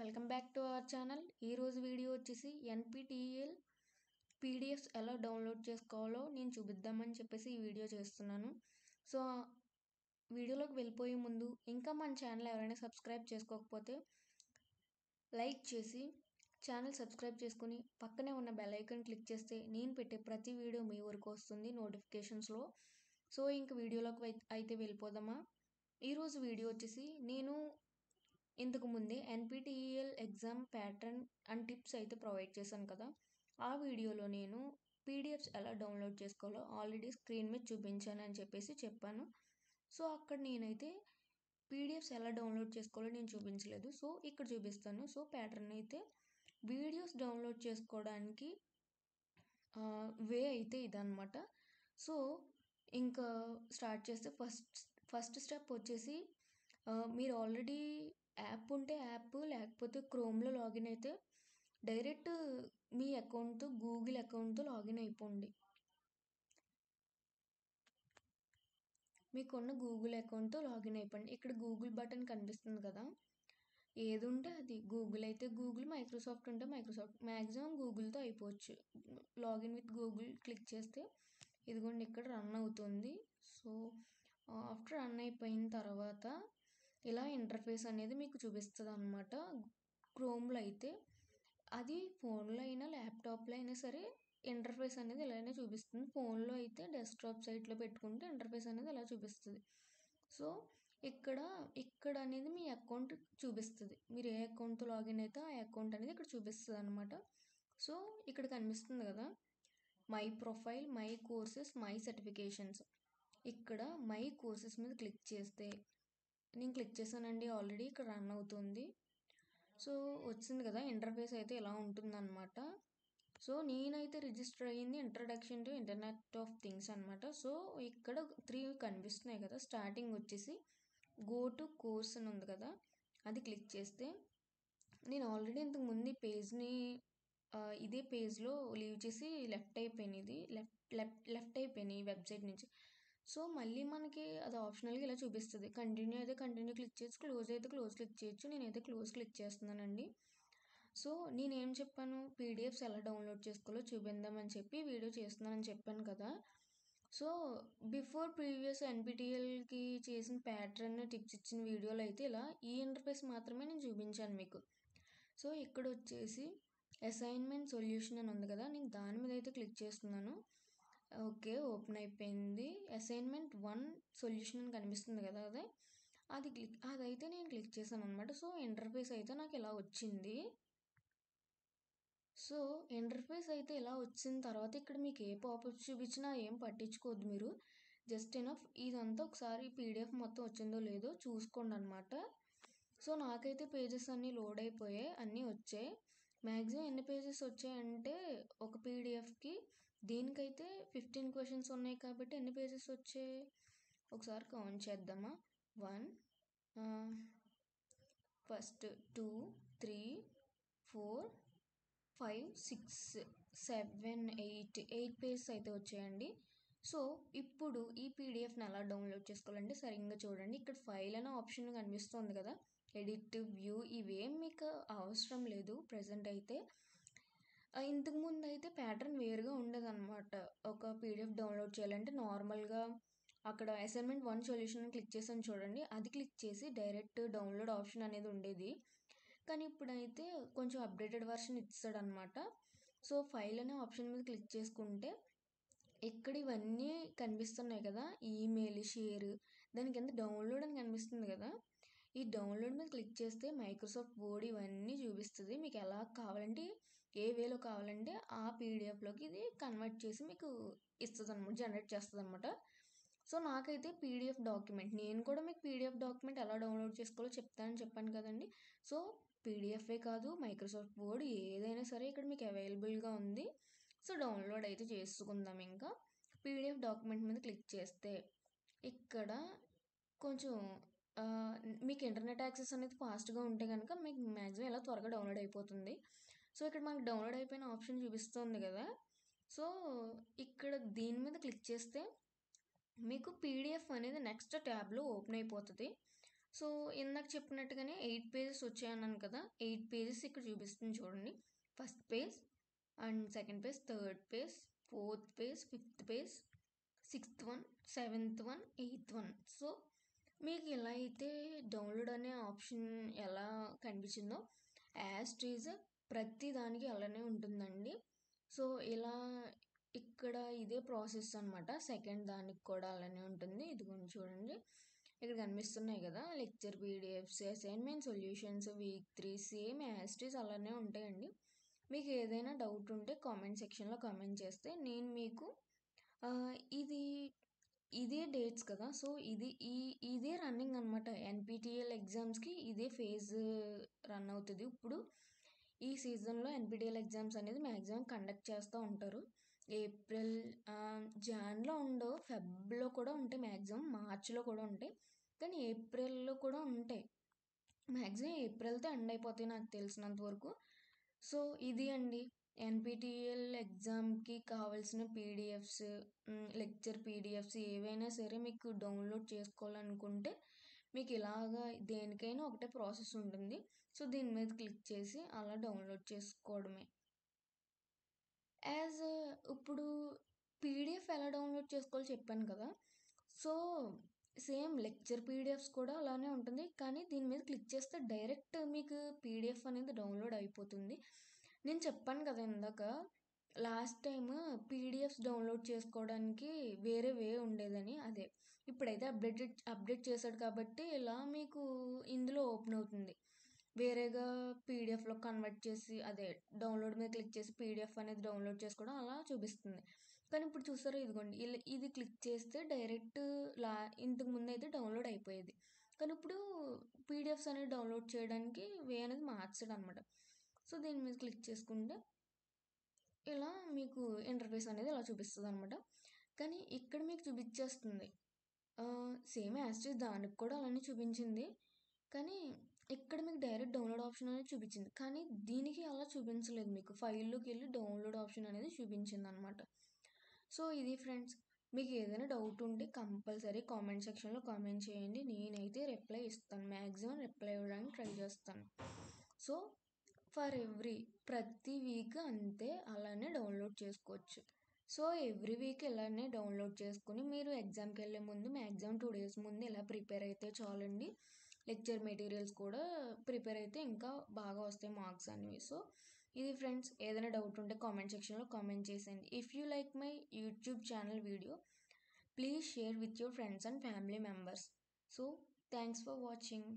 Welcome back to our channel. ఈరోజు video వచ్చేసి NPTEL PDFs ఎలా డౌన్లోడ్ చేసుకోవాలో నేను చూపిద్దామని చెప్పేసి ఈ వీడియో చేస్తున్నాను. సో వీడియోలోకి వెళ్ళిపోయే ముందు ఇంకా మన ఛానల్ ఎవరైనా సబ్స్క్రైబ్ చేసుకోకపోతే లైక్ చేసి ఛానల్ సబ్స్క్రైబ్ చేసుకుని పక్కనే ఉన్న బెల్ ఐకాన్ క్లిక్ చేస్తే నేను పెట్టే ప్రతి వీడియో మీ వరకు వస్తుంది నోటిఫికేషన్స్లో. సో ఇంక వీడియోలోకి అయితే వెళ్ళిపోదామా. ఈరోజు వీడియో వచ్చేసి నేను ఇంతకు ముందే NPTEL exam pattern and tips అయితే ప్రొవైడ్ చేశాను కదా. ఆ వీడియోలో నేను పీడిఎఫ్స్ ఎలా డౌన్లోడ్ చేసుకోవాలో ఆల్రెడీ స్క్రీన్ మీద చూపించాను అని చెప్పేసి చెప్పాను. సో అక్కడ నేనైతే పీడిఎఫ్స్ ఎలా డౌన్లోడ్ చేసుకోవాలో నేను చూపించలేదు. సో ఇక్కడ చూపిస్తాను. సో ప్యాటర్న్ అయితే వీడియోస్ డౌన్లోడ్ చేసుకోవడానికి వే అయితే ఇదన్నమాట. సో ఇంకా స్టార్ట్ చేస్తే ఫస్ట్ స్టెప్ వచ్చేసి మీరు ఆల్రెడీ యాప్ ఉంటే యాప్, లేకపోతే క్రోమ్లో లాగిన్ అయితే డైరెక్ట్ మీ అకౌంట్తో గూగుల్ అకౌంట్తో లాగిన్ అయిపోండి. మీకున్న గూగుల్ అకౌంట్తో లాగిన్ అయిపోండి. ఇక్కడ గూగుల్ బటన్ కనిపిస్తుంది కదా, ఏది ఉంటే అది. గూగుల్ అయితే గూగుల్, మైక్రోసాఫ్ట్ ఉంటే మైక్రోసాఫ్ట్. మ్యాక్సిమం గూగుల్తో అయిపోవచ్చు. లాగిన్ విత్ గూగుల్ క్లిక్ చేస్తే ఇదిగోండి ఇక్కడ రన్ అవుతుంది. సో ఆఫ్టర్ రన్ అయిపోయిన తర్వాత ఇలా ఇంటర్ఫేస్ అనేది మీకు చూపిస్తుంది అనమాట. క్రోమ్లో అయితే అది ఫోన్లో అయినా ల్యాప్టాప్లో అయినా సరే ఇంటర్ఫేస్ అనేది ఇలానే చూపిస్తుంది. ఫోన్లో అయితే డెస్క్టాప్ సైట్లో పెట్టుకుంటే ఇంటర్ఫేస్ అనేది ఇలా చూపిస్తుంది. సో ఇక్కడ అనేది మీ అకౌంట్ చూపిస్తుంది. మీరు ఏ అకౌంట్తో లాగిన్ అయితే ఆ అకౌంట్ అనేది ఇక్కడ చూపిస్తుంది అనమాట. సో ఇక్కడ కనిపిస్తుంది కదా, my profile, my courses, my certifications. ఇక్కడ మై కోర్సెస్ మీద క్లిక్ చేస్తే నేను క్లిక్ చేశానండి ఆల్రెడీ. ఇక్కడ రన్ అవుతుంది. సో వచ్చింది కదా, ఇంటర్ఫేస్ అయితే ఇలా ఉంటుందన్నమాట. సో నేనైతే రిజిస్టర్ అయ్యింది introduction to internet of things అనమాట. సో ఇక్కడ 3 కనిపిస్తున్నాయి కదా. స్టార్టింగ్ వచ్చేసి గో టు కోర్స్ అని ఉంది కదా, అది క్లిక్ చేస్తే నేను ఆల్రెడీ ఇంతకు ముందు ఈ పేజ్ని ఇదే పేజ్లో లీవ్ చేసి లెఫ్ట్ అయిపోయినాయి ఈ వెబ్సైట్ నుంచి. సో మళ్ళీ మనకి అది ఆప్షనల్గా ఇలా చూపిస్తుంది. కంటిన్యూ అయితే కంటిన్యూ క్లిక్ చేయొచ్చు, క్లోజ్ అయితే క్లోజ్ క్లిక్ చేయొచ్చు. నేనైతే క్లోజ్ క్లిక్ చేస్తున్నానండి. సో నేనేం చెప్పాను, పీడిఎఫ్స్ ఎలా డౌన్లోడ్ చేసుకోవాలో చూపిందామని చెప్పి వీడియో చేస్తున్నానని చెప్పాను కదా. సో బిఫోర్ ప్రీవియస్ ఎన్పిటిఎల్కి చేసిన ప్యాటర్న్ టిప్స్ ఇచ్చిన వీడియోలో అయితే ఇలా ఈ ఇంటర్ఫేస్ మాత్రమే నేను చూపించాను మీకు. సో ఇక్కడ వచ్చేసి అసైన్మెంట్ సొల్యూషన్ అని ఉంది కదా, నేను దాని మీద అయితే క్లిక్ చేస్తున్నాను. ఓకే, ఓపెన్ అయిపోయింది. అసైన్మెంట్ 1 సొల్యూషన్ అని కనిపిస్తుంది కదా, అదైతే నేను క్లిక్ చేశాను అనమాట. సో ఇంటర్ఫేస్ అయితే నాకు ఇలా వచ్చింది. సో ఇంటర్ఫేస్ అయితే ఇలా వచ్చిన తర్వాత ఇక్కడ మీకు ఏ పాపప్స్ చూపించినా ఏం పట్టించుకోవద్దు మీరు. జస్ట్ ఎనఫ్ ఇదంతా ఒకసారి పీడిఎఫ్ మొత్తం వచ్చిందో లేదో చూసుకోండి అనమాట. సో నాకైతే పేజెస్ అన్నీ లోడ్ అయిపోయాయి, అన్నీ వచ్చాయి. మ్యాక్సిమం ఎన్ని పేజెస్ వచ్చాయంటే ఒక పీడిఎఫ్కి దీనికైతే 15 క్వశ్చన్స్ ఉన్నాయి కాబట్టి ఎన్ని పేజెస్ వచ్చాయి ఒకసారి కౌంట్ చేద్దామా. 1 ఫస్ట్ 2 3 4 5 6 7 8 పేజెస్ అయితే వచ్చాయండి. సో ఇప్పుడు ఈ పీడిఎఫ్ని ఎలా డౌన్లోడ్ చేసుకోవాలంటే సరిగ్గా చూడండి. ఇక్కడ ఫైల్ అనే ఆప్షన్ కనిపిస్తుంది కదా, ఎడిట్, వ్యూ, ఇవేం మీకు అవసరం లేదు ప్రజెంట్ అయితే. ఇంతకుముందు అయితే ప్యాటర్న్ వేరుగా ఉండేది అనమాట. ఒక పీడిఎఫ్ డౌన్లోడ్ చేయాలంటే నార్మల్గా అక్కడ అసైన్మెంట్ 1 సొల్యూషన్ క్లిక్ చేసాను చూడండి, అది క్లిక్ చేసి డైరెక్ట్ డౌన్లోడ్ ఆప్షన్ అనేది ఉండేది. కానీ ఇప్పుడైతే కొంచెం అప్డేటెడ్ వర్షన్ ఇచ్చాడు అనమాట. సో ఫైల్ అనే ఆప్షన్ మీద క్లిక్ చేసుకుంటే ఇక్కడ ఇవన్నీ కనిపిస్తున్నాయి కదా, ఈమెయిల్, షేర్, దాని కింద డౌన్లోడ్ అని కనిపిస్తుంది కదా. ఈ డౌన్లోడ్ మీద క్లిక్ చేస్తే మైక్రోసాఫ్ట్ వర్డ్ ఇవన్నీ చూపిస్తుంది. మీకు ఎలా కావాలంటే ఏ వేలో కావాలంటే ఆ పీడిఎఫ్లోకి ఇది కన్వర్ట్ చేసి మీకు ఇస్తుంది అనమాట, జనరేట్ చేస్తుంది అనమాట. సో నాకైతే పీడిఎఫ్ డాక్యుమెంట్, నేను కూడా మీకు పీడిఎఫ్ డాక్యుమెంట్ ఎలా డౌన్లోడ్ చేసుకోవాలో చెప్తానని చెప్పాను కదండి. సో పీడిఎఫే కాదు, మైక్రోసాఫ్ట్ వర్డ్ ఏదైనా సరే ఇక్కడ మీకు అవైలబుల్గా ఉంది. సో డౌన్లోడ్ అయితే చేసుకుందాం. ఇంకా పీడిఎఫ్ డాక్యుమెంట్ మీద క్లిక్ చేస్తే ఇక్కడ కొంచెం మీకు ఇంటర్నెట్ యాక్సెస్ అనేది ఫాస్ట్గా ఉంటే కనుక మీకు మ్యాక్సిమం ఎలా త్వరగా డౌన్లోడ్ అయిపోతుంది. సో ఇక్కడ మనకు డౌన్లోడ్ అయిపోయిన ఆప్షన్ చూపిస్తుంది కదా. సో ఇక్కడ దీని మీద క్లిక్ చేస్తే మీకు పీడిఎఫ్ అనేది నెక్స్ట్ ట్యాబ్లో ఓపెన్ అయిపోతుంది. సో ఇందాక చెప్పినట్టుగానే 8 పేజెస్ వచ్చాయన్నాను కదా, 8 పేజెస్ ఇక్కడ చూపిస్తుంది చూడండి. First page and second page, third page, fourth page, fifth page, sixth one, seventh one, eighth one. So మీకు ఎలా అయితే డౌన్లోడ్ అనే ఆప్షన్ ఎలా కనిపించిందో యాజ్ ప్రతి దానికి అలానే ఉంటుందండి. సో ఇలా ఇక్కడ ఇదే ప్రాసెస్ అనమాట. సెకండ్ దానికి కూడా అలానే ఉంటుంది. ఇదిగోండి చూడండి, ఇక్కడ కనిపిస్తున్నాయి కదా lecture PDFs, assignment solutions, week 3 same as అలానే ఉంటాయండి. మీకు ఏదైనా డౌట్ ఉంటే కామెంట్ సెక్షన్లో కామెంట్ చేస్తే నేను మీకు ఇది ఇదే డేట్స్ కదా, సో ఇదే రన్నింగ్ అనమాట. ఎన్పిటిఎల్ ఎగ్జామ్స్కి ఇదే ఫేజ్ రన్ అవుతుంది. ఇప్పుడు ఈ సీజన్లో ఎన్పిటిఎల్ ఎగ్జామ్స్ అనేది మ్యాక్సిమం కండక్ట్ చేస్తూ ఉంటారు. ఏప్రిల్, జాన్లో ఉండవు, ఫెబ్లో కూడా ఉంటాయి, మ్యాక్సిమం మార్చ్లో కూడా ఉంటాయి, కానీ ఏప్రిల్లో కూడా ఉంటాయి. మ్యాక్సిమం ఏప్రిల్తో ఎండ్ అయిపోతాయి నాకు తెలిసినంత వరకు. సో ఇది అండి ఎన్పిటిఎల్ ఎగ్జామ్కి కావాల్సిన పీడిఎఫ్స్, లెక్చర్ పీడిఎఫ్స్ ఏవైనా సరే మీకు డౌన్లోడ్ చేసుకోవాలనుకుంటే మీకు ఇలాగా దేనికైనా ఒకటే ప్రాసెస్ ఉంటుంది. సో దీని మీద క్లిక్ చేసి అలా డౌన్లోడ్ చేసుకోవడమే. ఇప్పుడు పీడిఎఫ్ ఎలా డౌన్లోడ్ చేసుకోవాలో చెప్పాను కదా, సో సేమ్ లెక్చర్ పీడిఎఫ్స్ కూడా అలానే ఉంటుంది, కానీ దీని మీద క్లిక్ చేస్తే డైరెక్ట్ మీకు పీడిఎఫ్ అనేది డౌన్లోడ్ అయిపోతుంది. నేను చెప్పాను కదా ఇందాక లాస్ట్ టైం పీడిఎఫ్స్ డౌన్లోడ్ చేసుకోవడానికి వేరే వే ఉండేదని, అదే ఇప్పుడైతే అప్డేట్ చేశాడు కాబట్టి ఇలా మీకు ఇందులో ఓపెన్ అవుతుంది. వేరేగా పీడిఎఫ్లో కన్వర్ట్ చేసి అదే డౌన్లోడ్ మీద క్లిక్ చేసి పీడిఎఫ్ అనేది డౌన్లోడ్ చేసుకోవడం అలా చూపిస్తుంది. కానీ ఇప్పుడు చూసారా, ఇదిగోండి ఇది క్లిక్ చేస్తే డైరెక్ట్ ఇంతకు ముందు అయితే డౌన్లోడ్ అయిపోయేది, కానీ ఇప్పుడు పీడిఎఫ్స్ అనేది డౌన్లోడ్ చేయడానికి వే అనేది మార్చాడు అనమాట. సో దీని మీద క్లిక్ చేసుకుంటే ఇలా మీకు ఇంటర్ఫేస్ అనేది ఇలా చూపిస్తుంది అనమాట. కానీ ఇక్కడ మీకు చూపించేస్తుంది సేమ్ యాజ్ దానికి కూడా అలానే చూపించింది, కానీ ఇక్కడ మీకు డైరెక్ట్ డౌన్లోడ్ ఆప్షన్ అనేది చూపించింది, కానీ దీనికి అలా చూపించలేదు. మీకు ఫైల్లోకి వెళ్ళి డౌన్లోడ్ ఆప్షన్ అనేది చూపించింది అనమాట. సో ఇది ఫ్రెండ్స్, మీకు ఏదైనా డౌట్ ఉంటే కంపల్సరీ కామెంట్ సెక్షన్లో కామెంట్ చేయండి. నేనైతే రిప్లై ఇస్తాను, మ్యాక్సిమం రిప్లై ఇవ్వడానికి ట్రై చేస్తాను. సో ప్రతి వీక్ అంతే అలానే డౌన్లోడ్ చేసుకోవచ్చు. సో ఎవ్రీ వీక్ ఇలానే డౌన్లోడ్ చేసుకుని మీరు ఎగ్జామ్కి వెళ్ళే ముందు మ్యాక్సిమం 2 days ముందు ఇలా ప్రిపేర్ అయితే చాలండి. లెక్చర్ మెటీరియల్స్ కూడా ప్రిపేర్ అయితే ఇంకా బాగా వస్తాయి మార్క్స్ అనేవి. సో ఇది ఫ్రెండ్స్, ఏదైనా డౌట్ ఉంటే కామెంట్ సెక్షన్లో కామెంట్ చేసేయండి. If you like my YouTube channel video please share with your friends and family members. So thanks for watching.